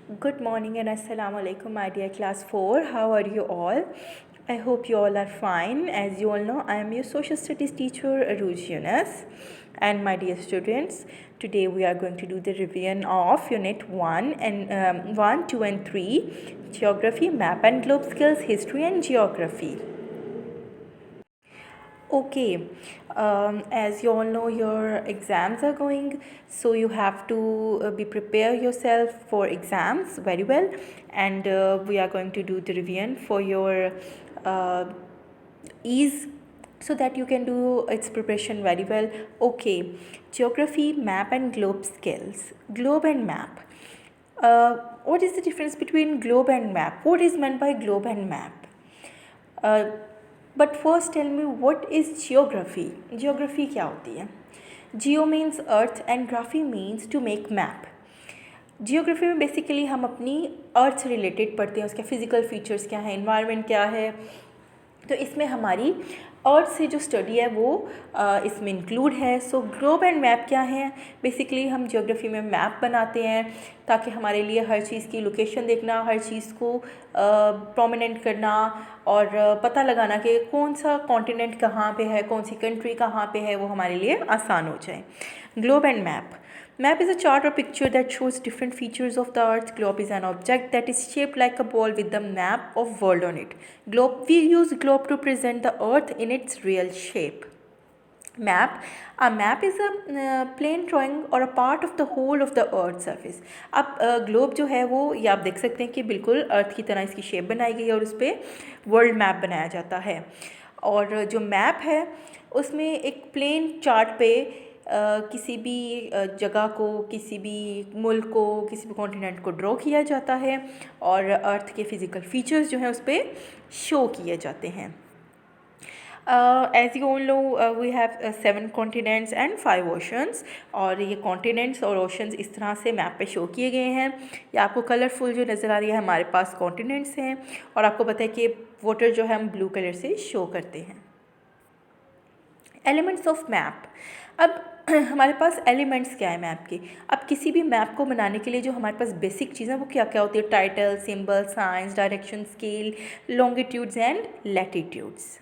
Good morning and assalamu alaikum, my dear class 4. How are you all? I hope you all are fine. As you all know, I am your social studies teacher Aruj Yunus. And my dear students, today we are going to do the revision of Unit 1 and 1, 2 and 3, Geography, Map and Globe Skills, History and Geography. Okay, as you all know, your exams are going, so you have to be prepare yourself for exams very well, and we are going to do the revision for your uh, ease so that you can do its preparation very well. Okay, geography, map and globe skills. Globe and map. What is the difference between globe and map? What is meant by globe and map? Uh, but first tell me what is geography. Geography क्या होती है? Geo means earth and graphy means to make map. Geography में basically हम अपनी अर्थ से related पढ़ते हैं, उसके फिज़िकल फीचर्स क्या हैं, इन्वायरमेंट क्या है. तो इसमें हमारी अर्थ से जो स्टडी है वो इसमें इंक्लूड है. सो ग्लोब एंड मैप क्या है? बेसिकली हम ज्योग्राफी में मैप बनाते हैं ताकि हमारे लिए हर चीज़ की लोकेशन देखना, हर चीज़ को प्रोमिनेंट करना और पता लगाना कि कौन सा कॉन्टिनेंट कहाँ पे है, कौन सी कंट्री कहाँ पे है, वो हमारे लिए आसान हो जाए. Globe and map. Map is a chart or picture that shows different features of the earth. Globe is an object that is shaped like a ball with the map of world on it. We use globe to present the earth in its real shape. Map. A map is a plain drawing or a part of the whole of the earth surface. अब globe जो है वो ये आप देख सकते हैं कि बिल्कुल अर्थ की तरह इसकी शेप बनाई गई है और उस पर वर्ल्ड मैप बनाया जाता है. और जो मैप है उसमें एक प्लेन चार्ट पे किसी भी जगह को, किसी भी मुल्क को, किसी भी कॉन्टिनेंट को ड्रॉ किया जाता है और अर्थ के फिज़िकल फीचर्स जो हैं उस पर शो किए जाते हैं. As you all know, we have 7 continents and 5 oceans. और ये continents और oceans इस तरह से मैप पे शो किए गए हैं. ये आपको कलरफुल जो नज़र आ रही है हमारे पास continents हैं और आपको पता है कि वाटर जो है हम ब्लू कलर से शो करते हैं. Elements of map. अब हमारे पास एलिमेंट्स क्या है मैप के? अब किसी भी मैप को बनाने के लिए जो हमारे पास बेसिक चीज़ें वो क्या क्या होती है? Title, symbol, science, direction, scale, longitudes and latitudes.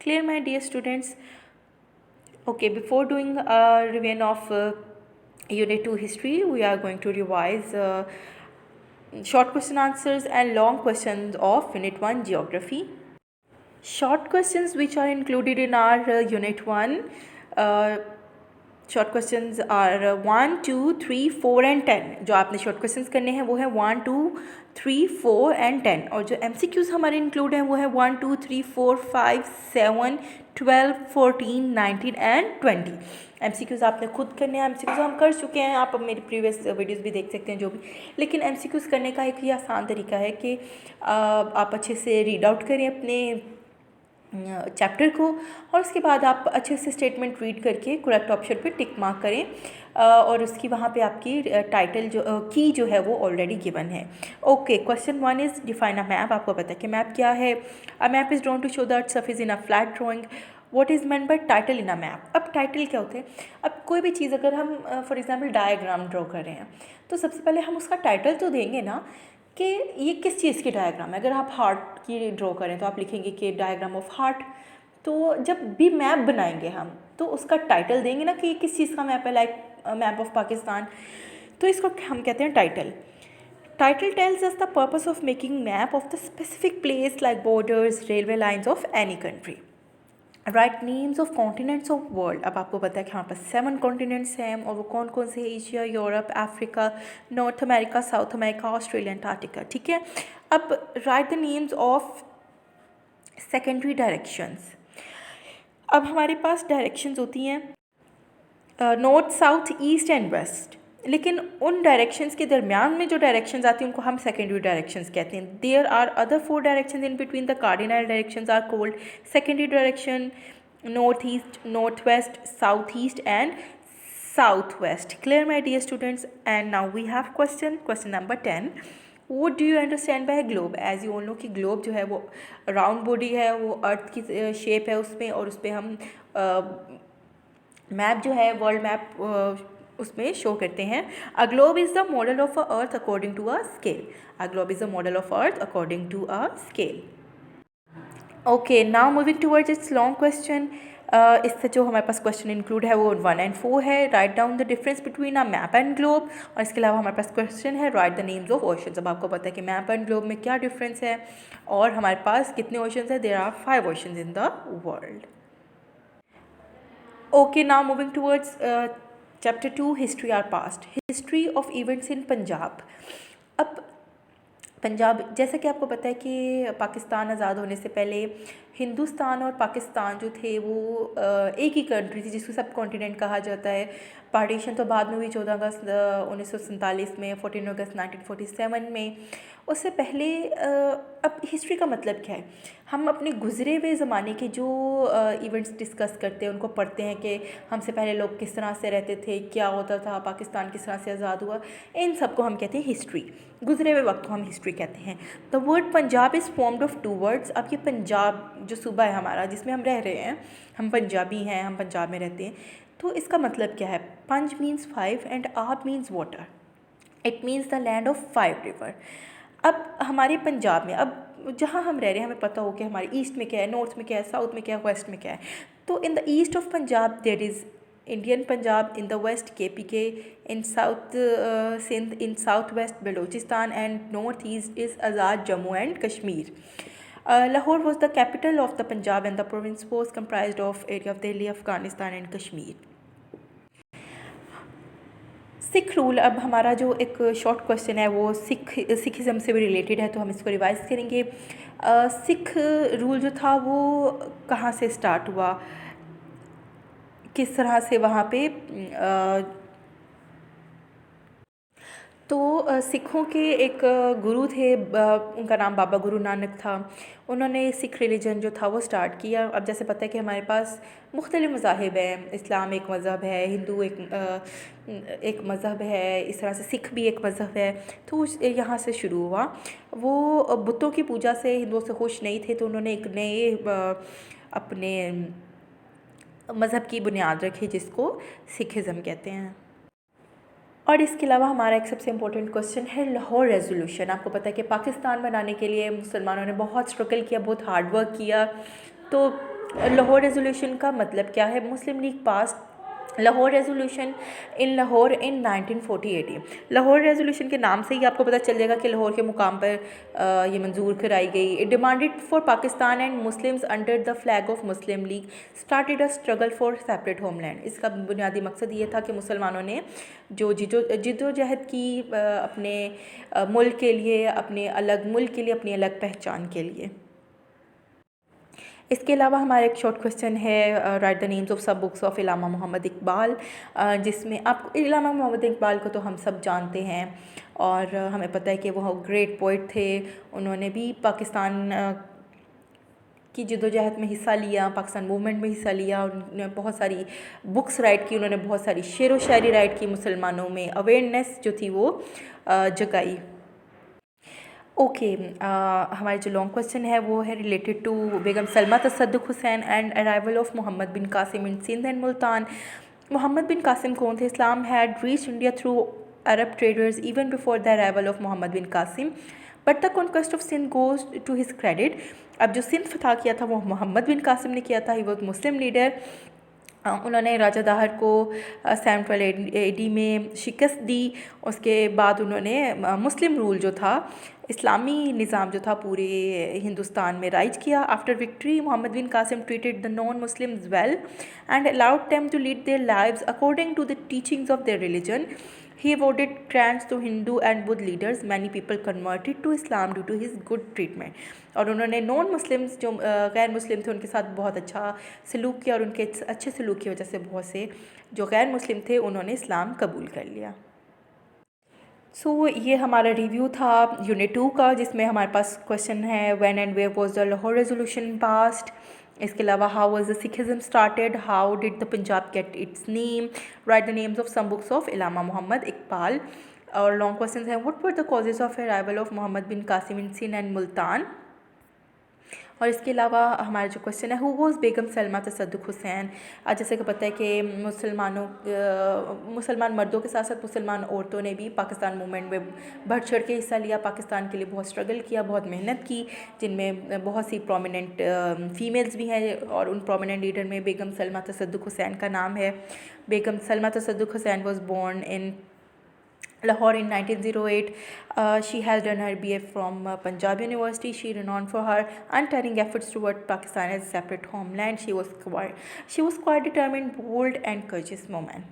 Clear, my dear students? Okay, before doing a revision of Unit 2 History, we are going to revise short question answers and long questions of Unit 1 Geography. Short questions which are included in our Unit 1. Short questions are 1, 2, 3, 4 and 10. जो आपने short questions करने हैं वो है 1, 2, 3, 4 and 10. और जो MCQs हमारे include हैं वो है 1, 2, 3, 4, 5, 7, 12, 14, 19 एंड 20. MCQs आपने खुद करने हैं. MCQs हम कर चुके हैं, आप मेरी प्रीवियस वीडियोस भी देख सकते हैं जो भी. लेकिन MCQs करने का एक ही आसान तरीका है कि आप अच्छे से रीड आउट करें अपने चैप्टर को और उसके बाद आप अच्छे से स्टेटमेंट रीड करके करेक्ट ऑप्शन पे टिक मार्क करें और उसकी वहाँ पे आपकी टाइटल जो की जो है वो ऑलरेडी गिवन है. Okay, question 1 is define a map. आपको पता है कि मैप क्या है? A map is drawn to show the earth surface in a flat drawing. What is meant by title in a map? अब टाइटल क्या होते हैं? अब कोई भी चीज़ अगर हम फॉर एग्जांपल डायग्राम ड्रॉ कर रहे हैं तो सबसे पहले हम उसका टाइटल तो देंगे ना कि ये किस चीज़ की डायग्राम है. अगर आप हार्ट की ड्रॉ करें तो आप लिखेंगे कि डायग्राम ऑफ हार्ट. तो जब भी मैप बनाएंगे हम तो उसका टाइटल देंगे ना कि किस चीज़ का मैप है, लाइक मैप ऑफ पाकिस्तान. तो इसको हम कहते हैं title. Title tells us the purpose of making map of the specific place like borders, railway lines of any country. Right names of continents of world. अब आपको पता है कि हमारे पास 7 कॉन्टिनेंट्स हैं और वो कौन कौन से? Asia, Europe, Africa, North America, South America, Australia, Antarctica. ठीक है. अब right the names of secondary directions. अब हमारे पास डायरेक्शंस होती हैं north, south, east and west. लेकिन उन डायरेक्शंस के दरमियान में जो डायरेक्शंस आती हैं उनको हम सेकेंडरी डायरेक्शंस कहते हैं. There are other 4 directions in between. The cardinal directions are called secondary direction, north east, north west, south east and south west. Clear my dear students? And now we have question number 10. What do you understand by globe? As you all know कि globe जो है वो round body है, वो अर्थ की shape है उसमें और उस पर हम मैप जो है वर्ल्ड मैप उसमें शो करते हैं। A globe is the model of a earth according to a scale. A globe is the model of earth according to a scale. Okay, now moving towards its long question. इससे जो हमारे पास question include है वो 1 and 4 है। Write down the difference between a map and globe. और इसके अलावा हमारे पास क्वेश्चन है right the names of oceans. अब आपको पता है कि मैप एंड ग्लोब में क्या डिफरेंस है और हमारे पास कितने ओशंस है। There are 5 oceans in the world. Okay, now moving towards chapter 2 history our past. History of events in Punjab. अब पंजाब, जैसा कि आपको पता है कि पाकिस्तान आज़ाद होने से पहले हिंदुस्तान और पाकिस्तान जो थे वो एक ही कंट्री थी जिसको सब कॉन्टिनेंट कहा जाता है। पार्टीशन तो बाद में हुई 14 अगस्त 1947 में, 14 अगस्त 1947 में। उससे पहले अब हिस्ट्री का मतलब क्या है? हम अपने गुज़रे हुए ज़माने के जो इवेंट्स डिस्कस करते हैं, उनको पढ़ते हैं कि हमसे पहले लोग किस तरह से रहते थे, क्या होता था, पाकिस्तान किस तरह से आज़ाद हुआ। इन सब को हम कहते हैं हिस्ट्री। गुज़रे हुए वक्त को हम हिस्ट्री कहते हैं। The word Punjab is formed of 2 words. अब ये पंजाब जो सूबा है हमारा जिसमें हम रह रहे हैं, हम पंजाबी हैं, हम पंजाब में रहते हैं, तो इसका मतलब क्या है? पंज मीन्स 5 एंड आब means water. It means the land of 5 river. अब हमारे पंजाब में, अब जहाँ हम रह रहे हैं, हमें पता हो कि हमारे ईस्ट में क्या है, नॉर्थ में क्या है, साउथ में क्या है, वेस्ट में क्या है। तो in the east of Punjab there is Indian Punjab, in the west KPK, in south Sindh, in southwest Balochistan, and northeast is Azad Jammu and Kashmir. Lahore was the capital of the Punjab and the province was comprised of area of Delhi, Afghanistan and Kashmir. Sick rule. अब हमारा जो एक short question है वो Sikhism से भी related है, तो हम इसको रिवाइज करेंगे। सिख रूल जो था वो कहाँ से स्टार्ट हुआ, किस तरह से वहाँ पे तो सिखों के एक गुरु थे, उनका नाम बाबा गुरु नानक था। उन्होंने सिख रिलीजन जो था वो स्टार्ट किया। अब जैसे पता है कि हमारे पास मुख्तलिफ़ मज़ाहिब हैं। इस्लाम एक मज़हब है, हिंदू एक मज़हब है, इस तरह से सिख भी एक मज़हब है। तो यहाँ से शुरू हुआ। वो बुतों की पूजा से हिंदुओं से खुश नहीं थे, तो उन्होंने एक नए अपने मज़हब की बुनियाद रखी जिसको सिखिज़म कहते हैं। और इसके अलावा हमारा एक सबसे इम्पोर्टेंट क्वेश्चन है लाहौर रेजोल्यूशन। आपको पता है कि पाकिस्तान बनाने के लिए मुसलमानों ने बहुत स्ट्रगल किया, बहुत हार्ड वर्क किया। तो लाहौर रेजोल्यूशन का मतलब क्या है? Muslim League pass Lahore resolution in Lahore in 1948। Lahore resolution के नाम से ही आपको पता चल जाएगा कि लाहौर के मुकाम पर ये मंजूर कराई गई। It demanded for Pakistan and Muslims under the flag of Muslim league started a struggle for separate homeland. इसका बुनियादी मकसद ये था कि मुसलमानों ने जो जिद्दोजहद की अपने मुल्क के लिए, अपने अलग मुल्क के लिए, अपनी अलग पहचान के लिए। इसके अलावा हमारा एक शॉर्ट क्वेश्चन है राइट द नेम्स ऑफ सब बुक्स ऑफ इलामा मोहम्मद इकबाल, जिसमें आप इलामा मोहम्मद इकबाल को तो हम सब जानते हैं और हमें पता है कि वो ग्रेट पोइट थे। उन्होंने भी पाकिस्तान की जद्दोजहद में हिस्सा लिया, पाकिस्तान मूवमेंट में हिस्सा लिया। उन्होंने बहुत सारी बुक्स राइट की, उन्होंने बहुत सारी शेर व शायरी राइट की, मुसलमानों में अवेयरनेस जो थी वो जगाई। ओके, हमारे जो लॉन्ग क्वेश्चन है वो है related to Begum Salma Tasadduq Hussain and arrival of Mohammad bin Qasim in Sindh and Multan. Mohammad bin Qasim कौन थे? Islam had reach India through Arab traders even before the arrival of Mohammad bin Qasim, but the conquest of Sindh goes to his credit. अब जो सिंध फतह किया था वो मोहम्मद बिन कासिम ने किया था। He was Muslim leader. उन्होंने राजा दाहर को 712 AD में शिकस्त दी। उसके बाद उन्होंने मुस्लिम रूल जो था, इस्लामी निज़ाम जो था पूरे हिंदुस्तान में राइज किया। After victory Muhammad bin Qasim treated the non Muslims well and allowed them to lead their lives according to the teachings of their religion. He awarded grants to Hindu and Buddha leaders. Many people converted to Islam due to his good treatment. और उन्होंने non Muslims जो गैर मुस्लिम थे उनके साथ बहुत अच्छा सलूक किया और उनके अच्छे सलूक की वजह से बहुत से जो गैर मुस्लिम थे उन्होंने इस्लाम कबूल कर लिया। ये हमारा रिव्यू था यूनिट 2 का, जिसमें हमारे पास क्वेश्चन है when and where was the Lahore resolution passed. इसके अलावा how was the Sikhism started, how did the Punjab get its name, write the names of some books of Allama Mohammad Iqbal. और लॉन्ग क्वेश्चन हैं what were the causes of arrival of Mohammad bin Qasim in Sindh and Multan. और इसके अलावा हमारा जो question है, हु वॉज़ बेगम सलमा तसद्दुक़ हुसैन। आज जैसे कि पता है कि मुसलमान मर्दों के साथ साथ मुसलमान औरतों ने भी पाकिस्तान मूवमेंट में बढ़ चढ़ के हिस्सा लिया, पाकिस्तान के लिए बहुत स्ट्रगल किया, बहुत मेहनत की, जिनमें बहुत सी प्रोमिनेंट फ़ीमेल्स भी हैं और उन प्रोमिनेंट लीडर में बेगम सलमा तसद्दुक़ हुसैन का नाम है। Begum Salma Tasadduq Hussain was born in Lahore in 1908. She has done her BA from Punjab University. She renowned for her untiring efforts toward Pakistan as a separate homeland. She was quite determined, bold, and courageous woman.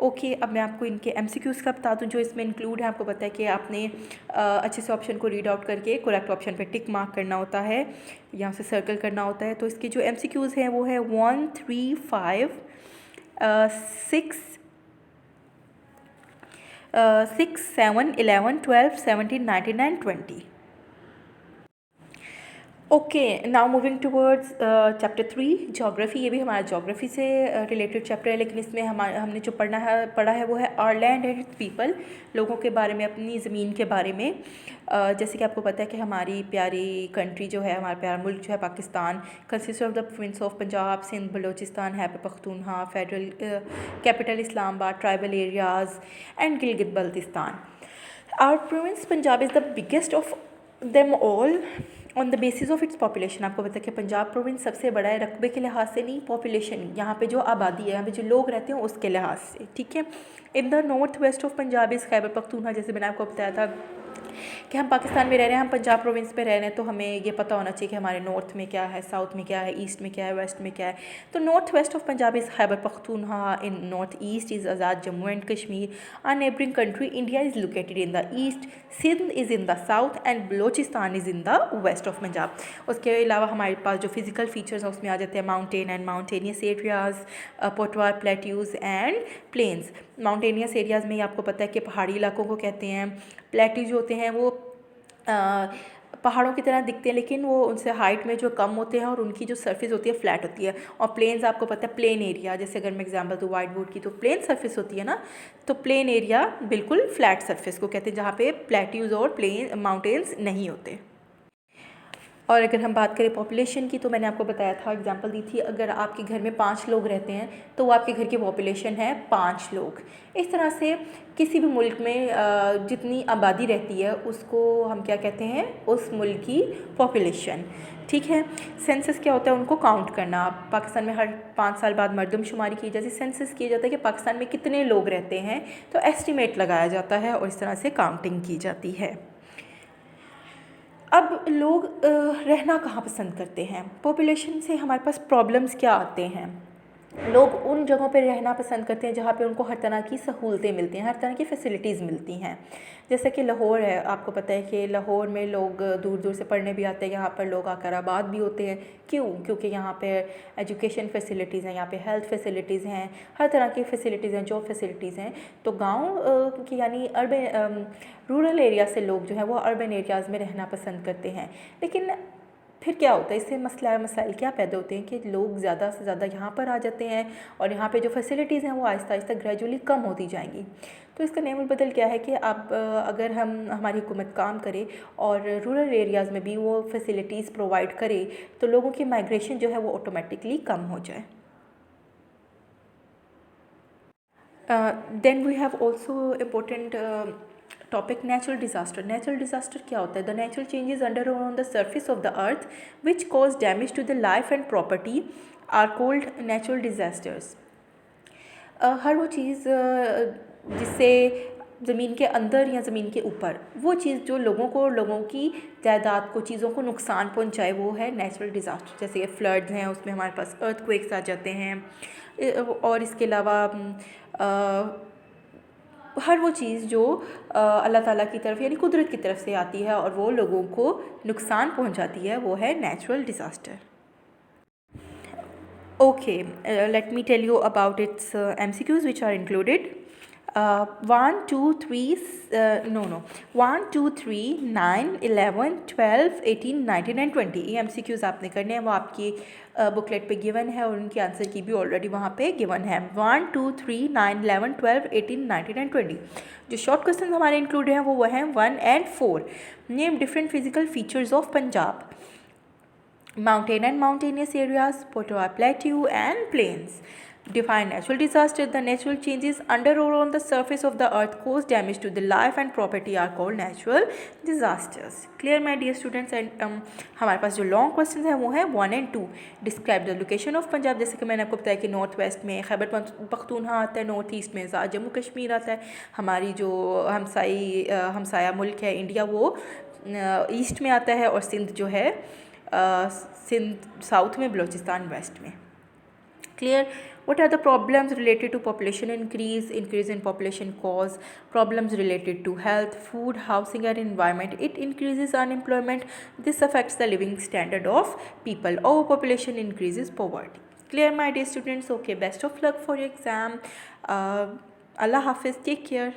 Okay अब मैं आपको इनके MCQs का बता दूं जो इसमें include है। आपको पता है कि आपने अच्छे से ऑप्शन को रीड आउट करके करेक्ट ऑप्शन पे टिक मार्क करना होता है, यहाँ से सर्कल करना होता है। तो इसके जो MCQs हैं वो है 1, 3, 5, 6, 6, 7, 11, 12, 17, 19 and 20. Okay now moving towards chapter 3 geography. ये भी हमारा जोग्राफ़ी से रिलेटेड चैप्टर है, लेकिन इसमें हमने जो पढ़ा है वो है our land and its people, लोगों के बारे में, अपनी ज़मीन के बारे में। जैसे कि आपको पता है कि हमारी प्यारी कंट्री जो है, हमारा प्यारा मुल्क जो है Pakistan, consist of the province of Punjab, Sindh, Balochistan, Khyber Pakhtunkhwa, federal capital Islamabad, tribal areas and Gilgit Baltistan. Our province Punjab is the biggest of them all on the basis of its population. आपको पता है कि पंजाब प्रोविंस सबसे बड़ा है रकबे के लिहाज से नहीं, पॉपुलेशन, यहाँ पे जो आबादी है, यहाँ पे जो लोग रहते हैं उसके लिहाज से, ठीक है। In the north west of Punjab is Khyber Pakhtunkhwa. जैसे मैंने आपको बताया था कि हम पाकिस्तान में रह रहे हैं, हम पंजाब प्रोविंस में रह रहे हैं, तो हमें ये पता होना चाहिए कि हमारे नॉर्थ में क्या है, साउथ में क्या है, ईस्ट में क्या है, वेस्ट में क्या है। तो north west of Punjab is Khyber Pakhtunkhwa, in north east is Azad Jammu and Kashmir. Our neighbouring country India is located in the east, Sindh is in the south and Balochistan is in the west of Punjab. उसके अलावा हमारे पास जो फिजिकल फीचर्स हैं उसमें आ जाते हैं mountain and mountainous areas, Potwar, plateaus and plains. Mountainous areas में आपको पता है कि पहाड़ी इलाकों को कहते हैं। प्लेट्यूज जो होते हैं वो पहाड़ों की तरह दिखते हैं, लेकिन वो उनसे हाइट में जो कम होते हैं और उनकी जो सरफेस होती है फ्लैट होती है। और प्लेन्स आपको पता है प्लेन एरिया, जैसे अगर मैं एग्जांपल दूँ वाइट बोर्ड की, तो प्लेन सरफेस होती है ना, तो प्लेन एरिया बिल्कुल फ्लैट सरफेस को कहते हैं, जहाँ पे प्लेट्यूज और प्लेन माउंटेन्स नहीं होते। और अगर हम बात करें पॉपुलेशन की, तो मैंने आपको बताया था, एग्जांपल दी थी, अगर आपके घर में 5 लोग रहते हैं तो वो आपके घर की पॉपुलेशन है 5 लोग। इस तरह से किसी भी मुल्क में जितनी आबादी रहती है उसको हम क्या कहते हैं, उस मुल्क की पॉपुलेशन, ठीक है। सेंसस क्या होता है, उनको काउंट करना। पाकिस्तान में हर 5 साल बाद मरदमशुमारी की जाती है, सेंसस किया जाता है कि पाकिस्तान में कितने लोग रहते हैं, तो एस्टिमेट लगाया जाता है और इस तरह से काउंटिंग की जाती है। अब लोग रहना कहाँ पसंद करते हैं, पॉपुलेशन से हमारे पास प्रॉब्लम्स क्या आते हैं। लोग उन जगहों पर रहना पसंद करते हैं जहाँ पे उनको हर तरह की सहूलतें मिलती हैं, हर तरह की फ़ैसिलिटीज़ मिलती हैं। जैसे कि लाहौर है, आपको पता है कि लाहौर में लोग दूर दूर से पढ़ने भी आते हैं, यहाँ पर लोग आकर आबाद भी होते हैं। क्यों? क्योंकि यहाँ पे एजुकेशन फ़ैसिलिटीज़ हैं, यहाँ पे हेल्थ फैसिलिटीज़ हैं, हर तरह की फ़ैसिलिटीज़ हैं, जॉब फैसिलिटीज़ हैं। तो गाँव की यानी अर्बन रूरल एरिया से लोग जो हैं वो अर्बन एरियाज़ में रहना पसंद करते हैं। लेकिन फिर क्या होता है, इससे मसाइल क्या पैदा होते हैं कि लोग ज़्यादा से ज़्यादा यहाँ पर आ जाते हैं और यहाँ पे जो फैसिलिटीज़ हैं वो आहिस्ता आहिस्ता ग्रेजुअली कम होती जाएंगी। तो इसका नेमुल बदल क्या है कि अब अगर हमारी हुकूमत काम करे और रूरल एरियाज़ में भी वो फैसिलिटीज़ प्रोवाइड करे तो लोगों की माइग्रेशन जो है वो ऑटोमेटिकली कम हो जाए। Then we have also important topic natural disaster. Natural disaster क्या होता है? The natural changes under on the surface of the earth which cause damage to the life and property are called natural disasters. हर वो चीज़ जिससे ज़मीन के अंदर या ज़मीन के ऊपर वो चीज़ जो लोगों की जायदाद को, चीज़ों को नुकसान पहुंचाए, वो है नेचुरल डिज़ास्टर। जैसे फ्लड्स हैं, उसमें हमारे पास अर्थक्वेक्स आ जाते हैं। और इसके अलावा हर वो चीज़ जो अल्लाह ताला की तरफ यानी कुदरत की तरफ से आती है और वो लोगों को नुकसान पहुंचाती है, वो है natural disaster. Okay, let me tell you about its MCQs which are included. 1 2 3 1 2 3 9 11 12 18 19 and 20 ये MCQs आपने करने हैं, वो आपकी बुकलेट पे गिवन है और उनके आंसर की भी ऑलरेडी वहाँ पे गिवन है। 1 2 3 9 11 12 18 19 एंड 20। जो शॉर्ट क्वेश्चन हमारे इंक्लूड हैं वो हैं 1 and 4। Name different physical features of Punjab. Mountain and mountainous areas, Potawatomi Plateau and plains. Define natural disaster. The natural changes under or on the surface of the earth cause damage to the life and property are called natural disasters. Clear my dear students? And हमारे पास जो long question हैं वो हैं 1 and 2. Describe the location of Punjab, जैसे कि मैंने आपको बताया कि नॉर्थ वेस्ट में खैबर पख्तूनख्वा आता है, नॉर्थ ईस्ट में जम्मू कश्मीर आता है, हमारी जो हमसाया मुल्क है इंडिया वो ईस्ट में आता है, और सिंध जो है सिंध साउथ में, बलूचिस्तान वेस्ट में। Clear? What are the problems related to population increase in population cause? Problems related to health, food, housing and environment. It increases unemployment. This affects the living standard of people. Overpopulation increases poverty. Clear my dear students? Okay, best of luck for your exam. Allah Hafiz, take care.